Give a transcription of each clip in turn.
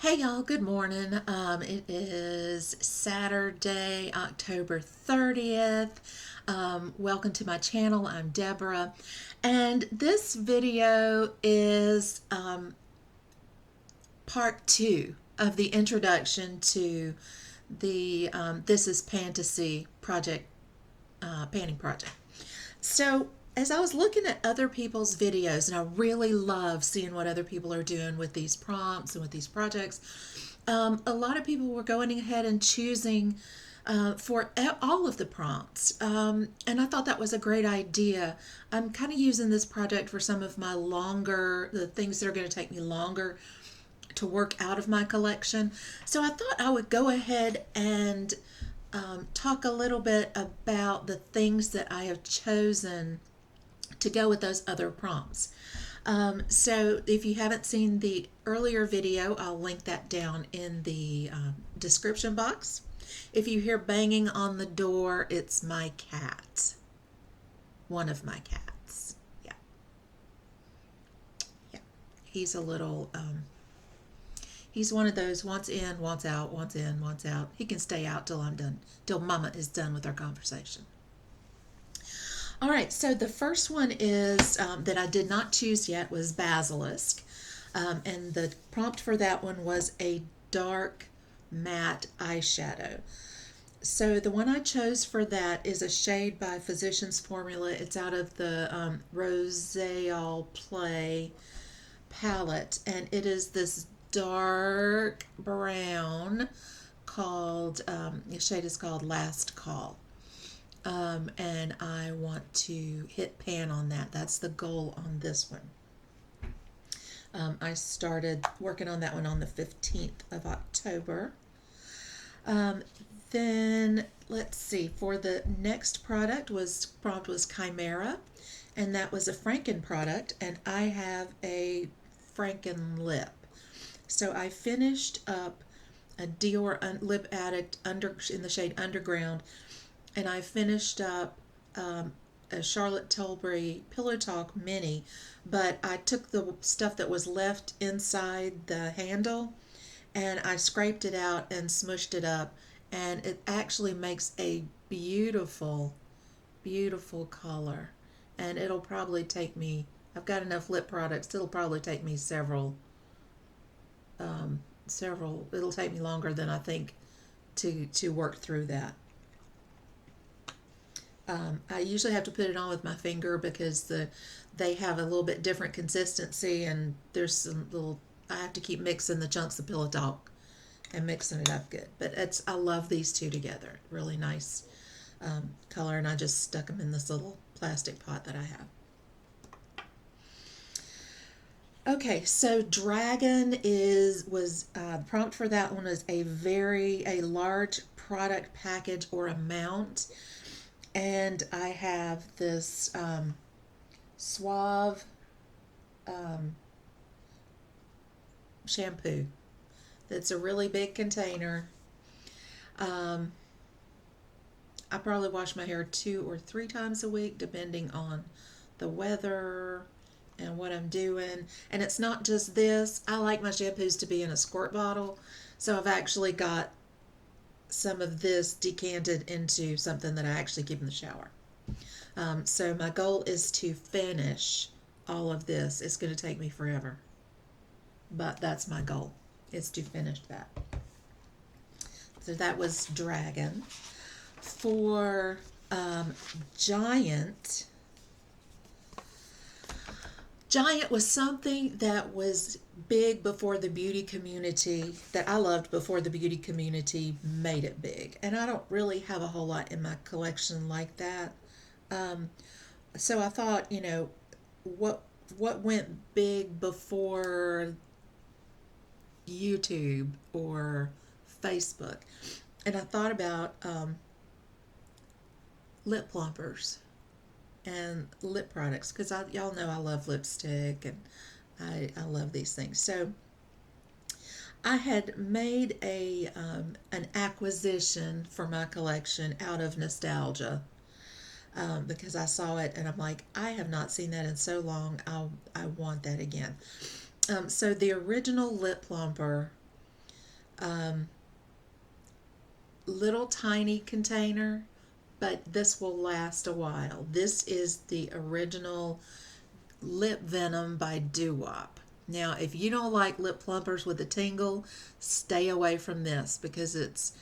Hey y'all, good morning. It is Saturday, October 30th. Welcome to my channel. I'm Deborah. And this video is part two of the introduction to the This is Pantasy project, painting project. So, as I was looking at other people's videos, and I really love seeing what other people are doing with these prompts and with these projects, a lot of people were going ahead and choosing for all of the prompts. And I thought that was a great idea. I'm kind of using this project for some of my the things that are going to take me longer to work out of my collection. So I thought I would go ahead and talk a little bit about the things that I have chosen to go with those other prompts. So if you haven't seen the earlier video, I'll link that down in the description box. If you hear banging on the door, it's my cat. One of my cats. Yeah. Yeah. He's a little, he's one of those wants in, wants out, wants in, wants out. He can stay out till I'm done, till Mama is done with our conversation. All right, so the first one is that I did not choose yet was Basilisk. And the prompt for that one was a dark matte eyeshadow. So the one I chose for that is a shade by Physicians Formula. It's out of the Rosé Play palette, and it is this dark brown called, the shade is called Last Call. And I want to hit pan on that. That's the goal on this one. I started working on that one on the 15th of October. Then let's see, for the next prompt was Chimera, and that was a Franken product, and I have a Franken lip. So I finished up a Dior Lip Addict in the shade Underground, and I finished up a Charlotte Tilbury Pillow Talk Mini, but I took the stuff that was left inside the handle and I scraped it out and smushed it up, and it actually makes a beautiful, beautiful color. And it'll probably take me, I've got enough lip products, it'll probably take me it'll take me longer than I think to work through that. I usually have to put it on with my finger because they have a little bit different consistency, and there's some little, I have to keep mixing the chunks of Pillow Talk and mixing it up good. But I love these two together. Really nice color, and I just stuck them in this little plastic pot that I have. Okay, so Dragon was prompt for that one is a large product package or amount. And I have this Suave shampoo. That's a really big container. I probably wash my hair 2 or 3 times a week, depending on the weather and what I'm doing. And it's not just this. I like my shampoos to be in a squirt bottle. So I've actually got some of this decanted into something that I actually keep in the shower. So my goal is to finish all of this. It's going to take me forever, but that's my goal, is to finish that. So that was Dragon. For Giant was something that was big before the beauty community, that I loved before the beauty community made it big. And I don't really have a whole lot in my collection like that. So I thought, what went big before YouTube or Facebook? And I thought about lip plumpers and lip products, because y'all know I love lipstick, and I love these things. So I had made an acquisition for my collection out of nostalgia, because I saw it and I'm like, I have not seen that in so long. I want that again. So the original lip plumper Um, Little tiny container, but this will last a while. This is the original Lip Venom by Doo-Wop. Now, if you don't like lip plumpers with a tingle, stay away from this because it's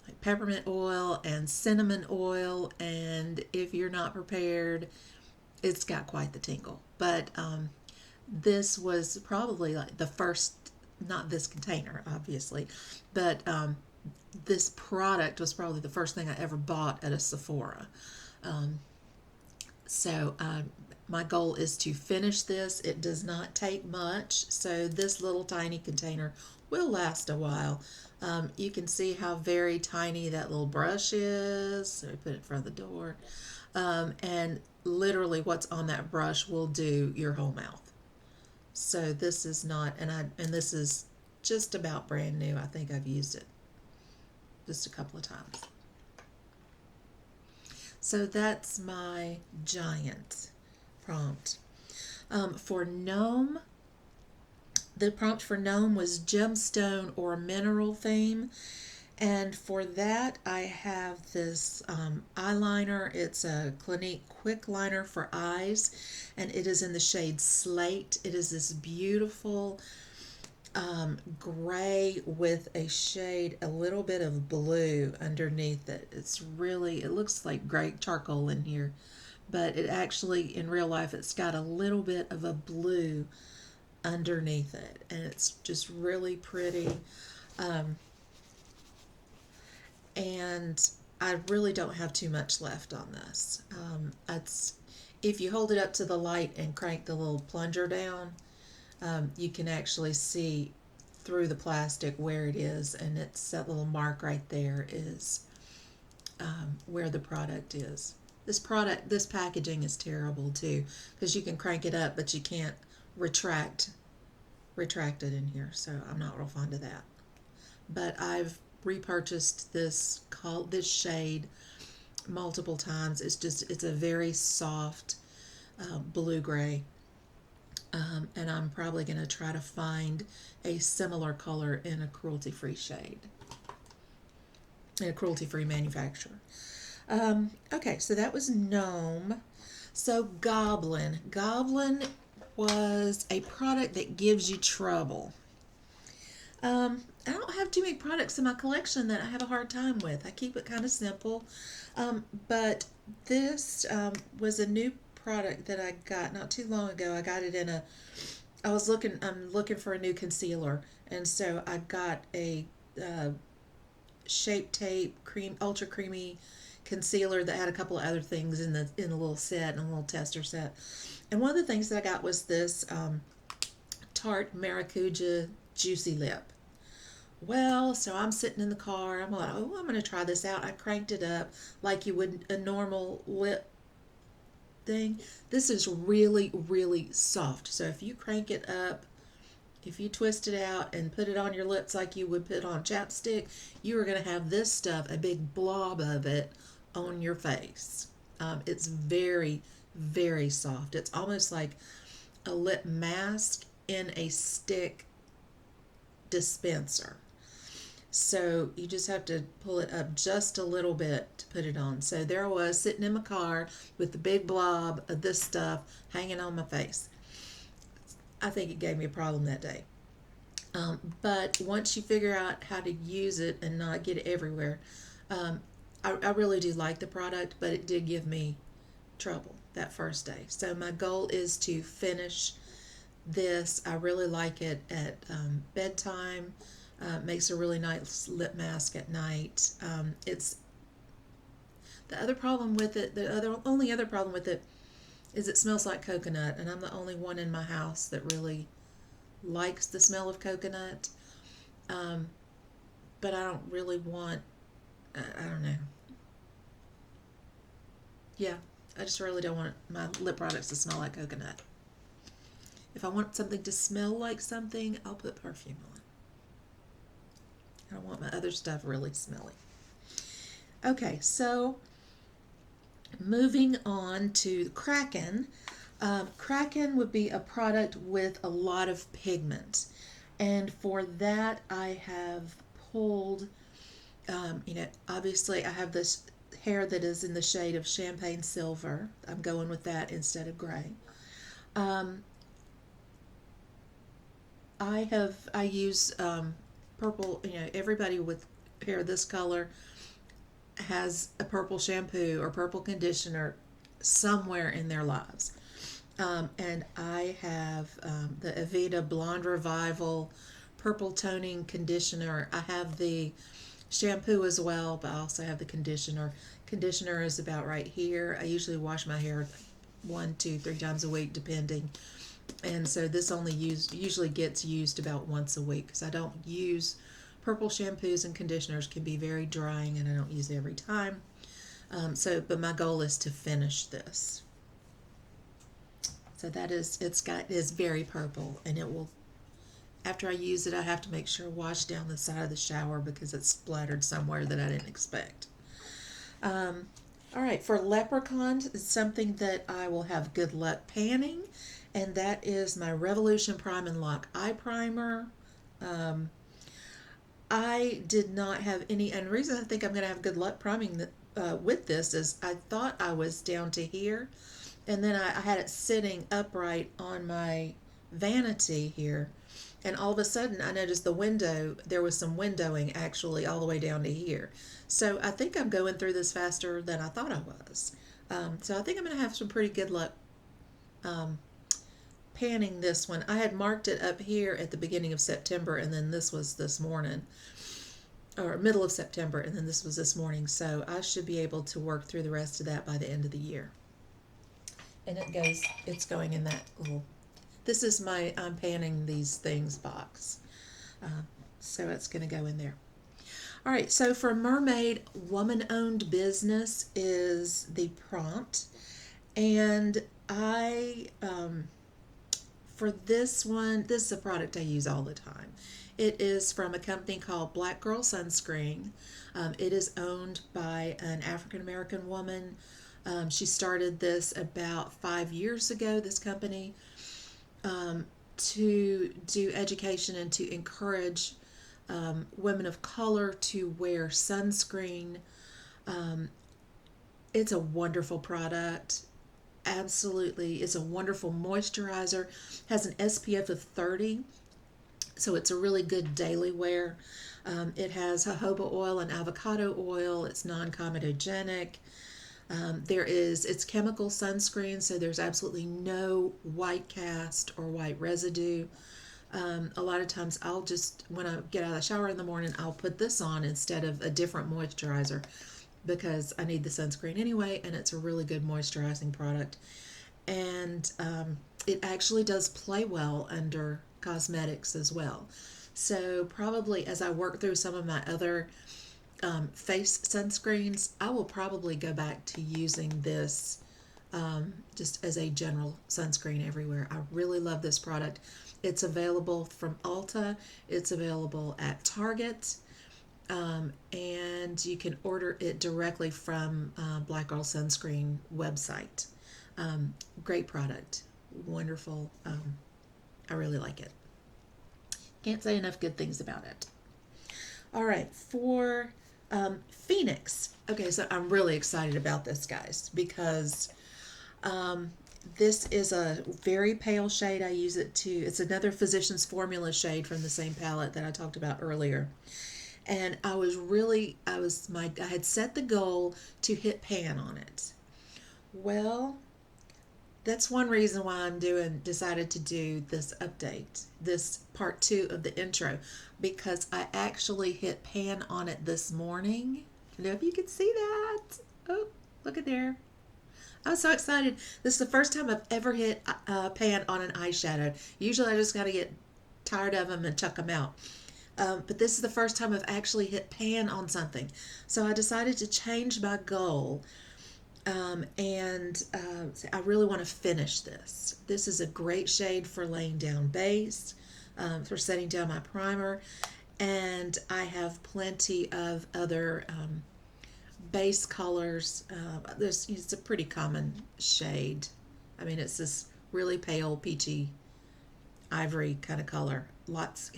like peppermint oil and cinnamon oil, and if you're not prepared, it's got quite the tingle. But this was probably like the first, not this container, obviously, but this product was probably the first thing I ever bought at a Sephora. Um, so my goal is to finish this. It does not take much, so this little tiny container will last a while. You can see how very tiny that little brush is. So I put it in front of the door. And literally what's on that brush will do your whole mouth. So this is not, and this is just about brand new. I think I've used it just a couple of times. So that's my giant prompt. For Gnome, the prompt for Gnome was gemstone or mineral theme. And for that, I have this eyeliner. It's a Clinique Quick Liner for eyes, and it is in the shade Slate. It is this beautiful gray with a shade, a little bit of blue underneath it. It's really, it looks like gray charcoal in here, but it actually, in real life, it's got a little bit of a blue underneath it, and it's just really pretty. And I really don't have too much left on this. It's, if you hold it up to the light and crank the little plunger down, you can actually see through the plastic where it is, and it's that little mark right there is where the product is. This packaging is terrible too, because you can crank it up, but you can't retract it in here. So I'm not real fond of that. But I've repurchased this shade multiple times. It's a very soft blue gray. And I'm probably going to try to find a similar color in a cruelty-free shade, in a cruelty-free manufacturer. Okay, so that was Gnome. So Goblin. Goblin was a product that gives you trouble. I don't have too many products in my collection that I have a hard time with. I keep it kind of simple. But this was a new product that I got not too long ago. I got it in I'm looking for a new concealer, and so I got a Shape Tape ultra creamy concealer that had a couple of other things in a little set, and a little tester set. And one of the things that I got was this Tarte Maracuja Juicy Lip. Well, so I'm sitting in the car. I'm like, oh, I'm going to try this out. I cranked it up like you would a normal lip thing. This is really, really soft. So if you crank it up, if you twist it out and put it on your lips like you would put on chapstick, you are going to have this stuff, a big blob of it, on your face. It's very, very soft. It's almost like a lip mask in a stick dispenser. So you just have to pull it up just a little bit to put it on. So there I was sitting in my car with the big blob of this stuff hanging on my face. I think it gave me a problem that day. But once you figure out how to use it and not get it everywhere, I really do like the product, but it did give me trouble that first day. So my goal is to finish this. I really like it at bedtime. Makes a really nice lip mask at night. It's the other problem with it. Only other problem with it is it smells like coconut, and I'm the only one in my house that really likes the smell of coconut. But I don't really want. I don't know. Yeah, I just really don't want my lip products to smell like coconut. If I want something to smell like something, I'll put perfume on. I don't want my other stuff really smelly. Okay, so moving on to Kraken. Kraken would be a product with a lot of pigment. And for that, I have pulled, obviously I have this hair that is in the shade of champagne silver. I'm going with that instead of gray. Um, I use purple. Everybody with hair this color has a purple shampoo or purple conditioner somewhere in their lives. And I have the Aveda Blonde Revival Purple Toning Conditioner. I have the shampoo as well, but I also have the conditioner. Conditioner is about right here. I usually wash my hair 1, 2, 3 times a week, depending. And so this usually gets used about once a week because I don't use purple shampoos and conditioners can be very drying, and I don't use it every time. But my goal is to finish this. So it's very purple, and it will, after I use it, I have to make sure I wash down the side of the shower because it's splattered somewhere that I didn't expect. All right, for Leprechaun, it's something that I will have good luck panning, and that is my Revolution Prime and Lock Eye Primer. I did not have any, and the reason I think I'm going to have good luck priming with this is I thought I was down to here, and then I had it sitting upright on my vanity here, and all of a sudden I noticed there was some windowing actually all the way down to here. So I think I'm going through this faster than I thought I was. So I think I'm going to have some pretty good luck panning this one. I had marked it up here at the beginning of September, and then this was this morning, or middle of September, and then this was this morning. So I should be able to work through the rest of that by the end of the year. And it's going in that little, this is my I'm panning these things box. So it's going to go in there. All right, so for Mermaid, woman-owned business is the prompt. And for this one, this is a product I use all the time. It is from a company called Black Girl Sunscreen. It is owned by an African-American woman. She started this about 5 years ago, this company, to do education and to encourage women of color to wear sunscreen. It's a wonderful product. Absolutely. It's a wonderful moisturizer. Has an SPF of 30, so it's a really good daily wear. It has jojoba oil and avocado oil. It's non-comedogenic. It's chemical sunscreen, so there's absolutely no white cast or white residue. A lot of times when I get out of the shower in the morning, I'll put this on instead of a different moisturizer because I need the sunscreen anyway, and it's a really good moisturizing product. And it actually does play well under cosmetics as well. So probably as I work through some of my other face sunscreens, I will probably go back to using this just as a general sunscreen everywhere. I really love this product. It's available from Ulta. It's available at Target. And you can order it directly from Black Girl Sunscreen website. Great product. Wonderful. I really like it. Can't say enough good things about it. All right, for Phoenix. Okay, so I'm really excited about this, guys, because this is a very pale shade. It's another Physicians Formula shade from the same palette that I talked about earlier. And I had set the goal to hit pan on it. Well, that's one reason why decided to do this update, this part 2 of the intro, because I actually hit pan on it this morning. I don't know if you can see that. Oh, look at there. I'm so excited. This is the first time I've ever hit pan on an eyeshadow. Usually I just got to get tired of them and chuck them out. But this is the first time I've actually hit pan on something. So I decided to change my goal. I really want to finish this. This is a great shade for laying down base, for setting down my primer. And I have plenty of other base colors. It's a pretty common shade. I mean, it's this really pale peachy ivory kind of color.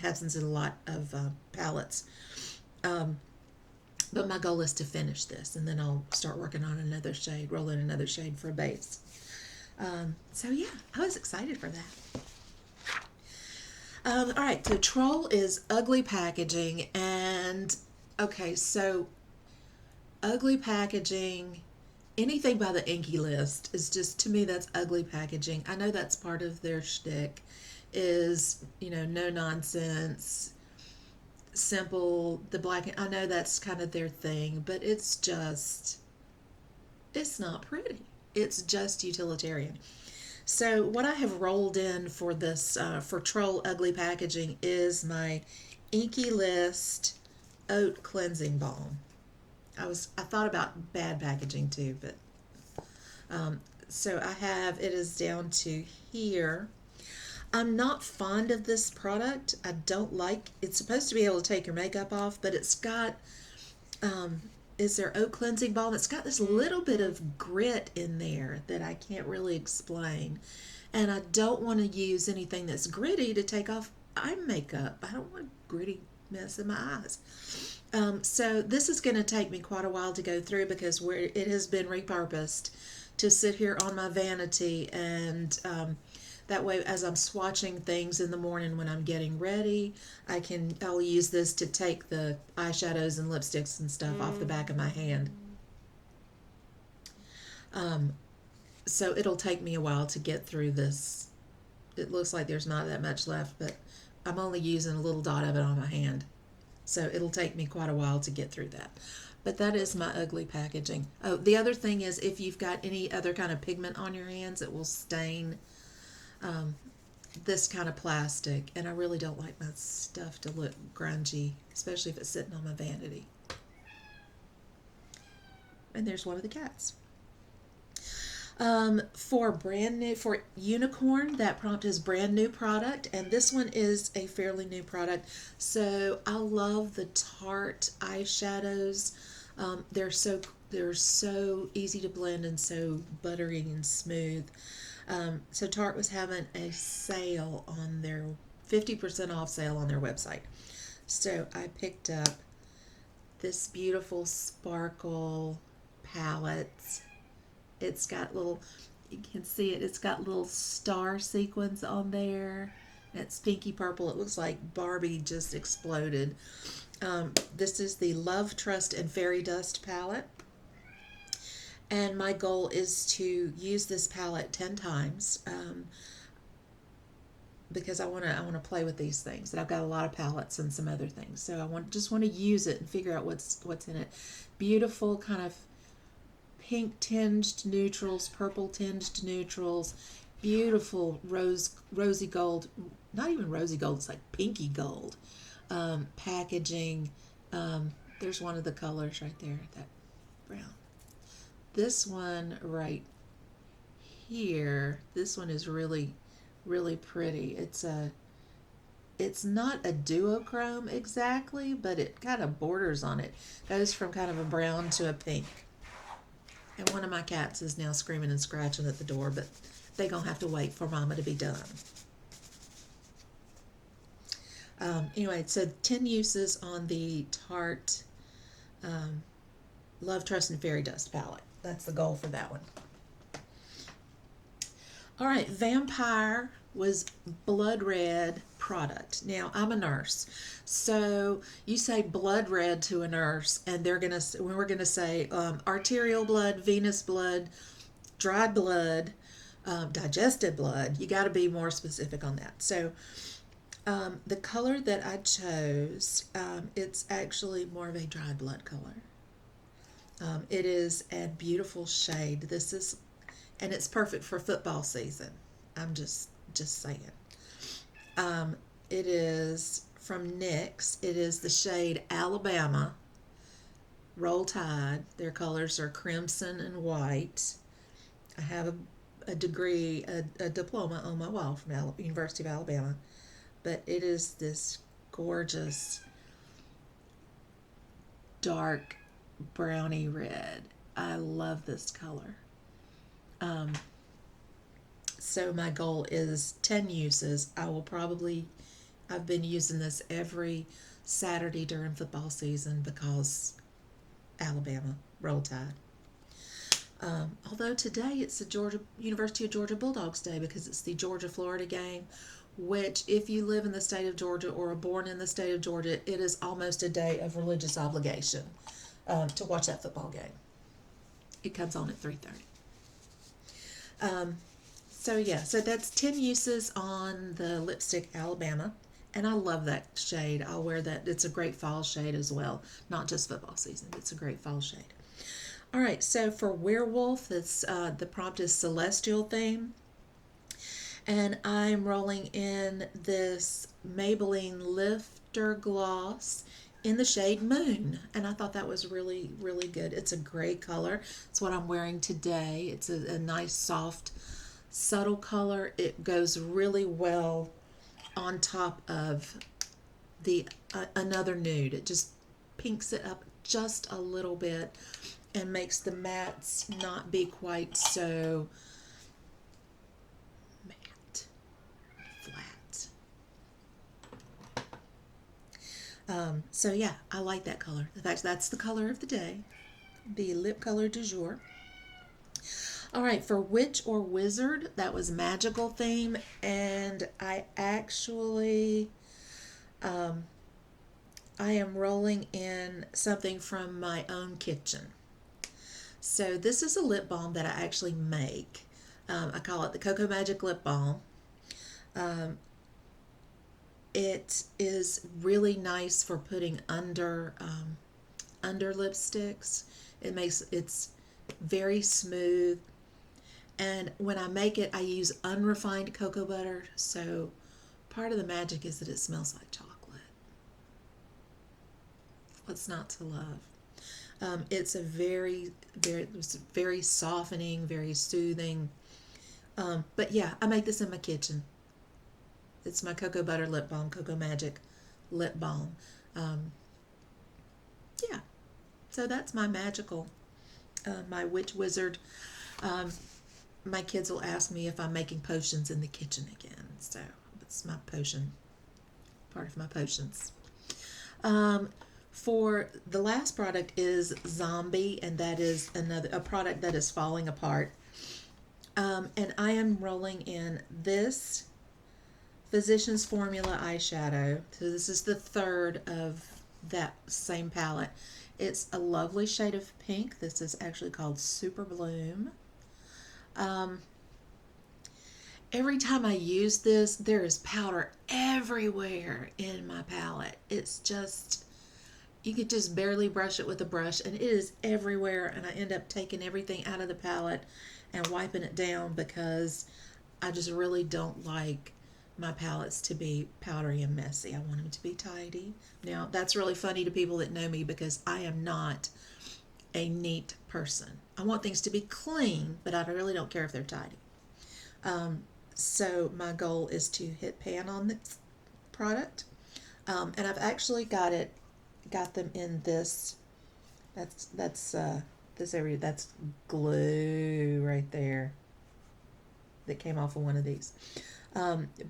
Happens in a lot of palettes. But my goal is to finish this, and then I'll start working on another shade, roll in another shade for a base. So yeah, I was excited for that. All right, so Troll is ugly packaging, and okay, so ugly packaging, anything by the Inky list is just, to me, that's ugly packaging. I know that's part of their shtick, is, no nonsense, simple, the black, I know that's kind of their thing, but it's not pretty. It's just utilitarian. So what I have rolled in for this, for Troll Ugly Packaging, is my Inky List Oat Cleansing Balm. I thought about bad packaging too, but so it is down to here. I'm not fond of this product. I don't like, it's supposed to be able to take your makeup off, but it's got, is their oat cleansing balm. It's got this little bit of grit in there that I can't really explain. And I don't want to use anything that's gritty to take off eye makeup. I don't want gritty mess in my eyes. So this is going to take me quite a while to go through, because it has been repurposed to sit here on my vanity, and that way, as I'm swatching things in the morning when I'm getting ready, I'll use this to take the eyeshadows and lipsticks and stuff off the back of my hand. So it'll take me a while to get through this. It looks like there's not that much left, but I'm only using a little dot of it on my hand. So it'll take me quite a while to get through that. But that is my ugly packaging. Oh, the other thing is, if you've got any other kind of pigment on your hands, it will stain this kind of plastic, and I really don't like my stuff to look grungy, especially if it's sitting on my vanity. And there's one of the cats. For Unicorn, that prompt is brand new product, and this one is a fairly new product. So I love the Tarte eyeshadows. They're so easy to blend and so buttery and smooth. So Tarte was having a sale on their 50% off sale on their website. So I picked up this beautiful sparkle palette. It's got you can see it, it's got little star sequins on there. It's pinky purple. It looks like Barbie just exploded. This is the Love, Trust, and Fairy Dust palette. And my goal is to use this palette 10 times because I want to play with these things. And I've got a lot of palettes and some other things. So I just want to use it and figure out what's in it. Beautiful kind of pink tinged neutrals, purple tinged neutrals, beautiful rosy gold, not even rosy gold, it's like pinky gold packaging. There's one of the colors right there, that brown. This one right here, this one is really, really pretty. It's not a duochrome exactly, but it kind of borders on it. Goes from kind of a brown to a pink. And one of my cats is now screaming and scratching at the door, but they're going to have to wait for Mama to be done. Anyway, so 10 uses on the Tarte Love, Trust, and Fairy Dust palette. That's the goal for that one. All right, Vampire was blood red product. Now, I'm a nurse, so you say blood red to a nurse, and we're gonna say arterial blood, venous blood, dried blood, digested blood. You got to be more specific on that. So, the color that I chose, it's actually more of a dry blood color. It is a beautiful shade. And it's perfect for football season. I'm just saying. It is from NYX. It is the shade Alabama, Roll Tide. Their colors are crimson and white. I have a degree, a diploma on my wall from University of Alabama. But it is this gorgeous, dark, browny red. I love this color. So my goal is 10 uses. I've been using this every Saturday during football season because Alabama roll tide. Although today it's the University of Georgia Bulldogs Day because it's the Georgia-Florida game, which if you live in the state of Georgia or are born in the state of Georgia, it is almost a day of religious obligation to watch that football game. It comes on at 3:30. So that's 10 uses on the lipstick Alabama. And I love that shade. I'll wear that. It's a great fall shade as well. Not just football season. It's a great fall shade. All right, so for werewolf, the prompt is celestial theme. And I'm rolling in this Maybelline Lifter Gloss in the shade Moon. And I thought that was really, really good. It's a gray color. It's what I'm wearing today. It's a nice, soft, subtle color. It goes really well on top of the another nude. It just pinks it up just a little bit and makes the mattes not be quite so matte, flat. So yeah, I like that color. In fact, that's the color of the day, the lip color du jour. All right, for witch or wizard, that was magical theme, and I actually, I am rolling in something from my own kitchen. So this is a lip balm that I actually make. I call it the Cocoa Magic Lip Balm. It is really nice for putting under lipsticks. It's very smooth. And when I make it, I use unrefined cocoa butter. So part of the magic is that it smells like chocolate. What's not to love? It's a very softening, very soothing. But yeah, I make this in my kitchen. It's my cocoa butter lip balm, Cocoa Magic lip balm. Yeah, so that's my magical, my witch wizard. My kids will ask me if I'm making potions in the kitchen again. So it's my potion, part of my potions. For the last product is Zombie, and that is a product that is falling apart. And I am rolling in this Physicians Formula eyeshadow. So this is the third of that same palette. It's a lovely shade of pink. This is actually called Super Bloom. Every time I use this, there is powder everywhere in my palette. It's just, you could just barely brush it with a brush, and it is everywhere, and I end up taking everything out of the palette and wiping it down because I just really don't like my palettes to be powdery and messy. I want them to be tidy. Now, that's really funny to people that know me because I am not a neat person. I want things to be clean, but I really don't care if they're tidy. So my goal is to hit pan on this product. And I've actually got them in this, this area, that's glue right there that came off of one of these.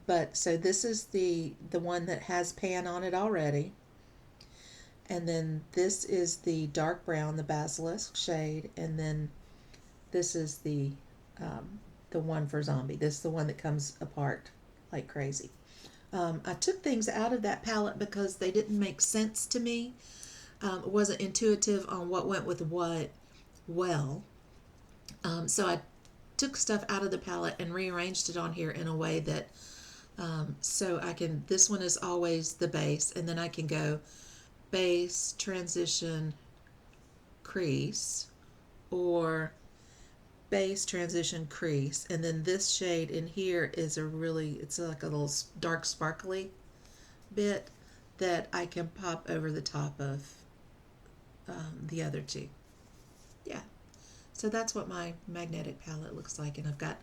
But so this is the one that has pan on it already. And then this is the dark brown, the Basilisk shade, and then this is the one for Zombie. This is the one that comes apart like crazy. I took things out of that palette because they didn't make sense to me. It wasn't intuitive on what went with what well. So I took stuff out of the palette and rearranged it on here in a way that so I can, this one is always the base, and then I can go base, transition, crease, or base, transition, crease. And then this shade in here is it's like a little dark sparkly bit that I can pop over the top of the other two. Yeah, so that's what my magnetic palette looks like, and I've got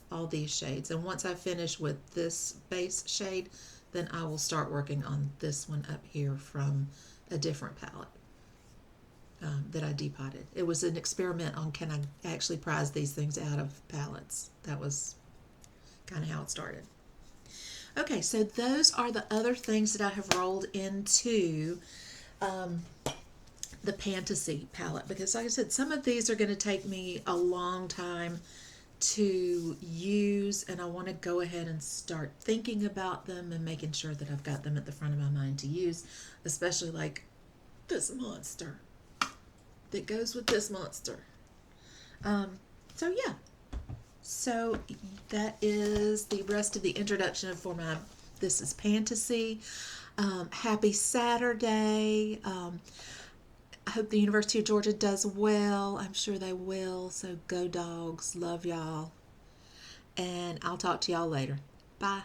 all these shades. And once I finish with this base shade, then I will start working on this one up here from a different palette that I depotted. It was an experiment on can I actually prize these things out of palettes. That was kind of how it started. Okay, so those are the other things that I have rolled into um, the Pantasy palette because, like I said, some of these are going to take me a long time to use, and I want to go ahead and start thinking about them and making sure that I've got them at the front of my mind to use, especially like this monster that goes with this monster. Um, so yeah, so that is the rest of the introduction for my This is Fantasy. Happy Saturday. I hope the University of Georgia does well. I'm sure they will. So go dogs. Love y'all. And I'll talk to y'all later. Bye.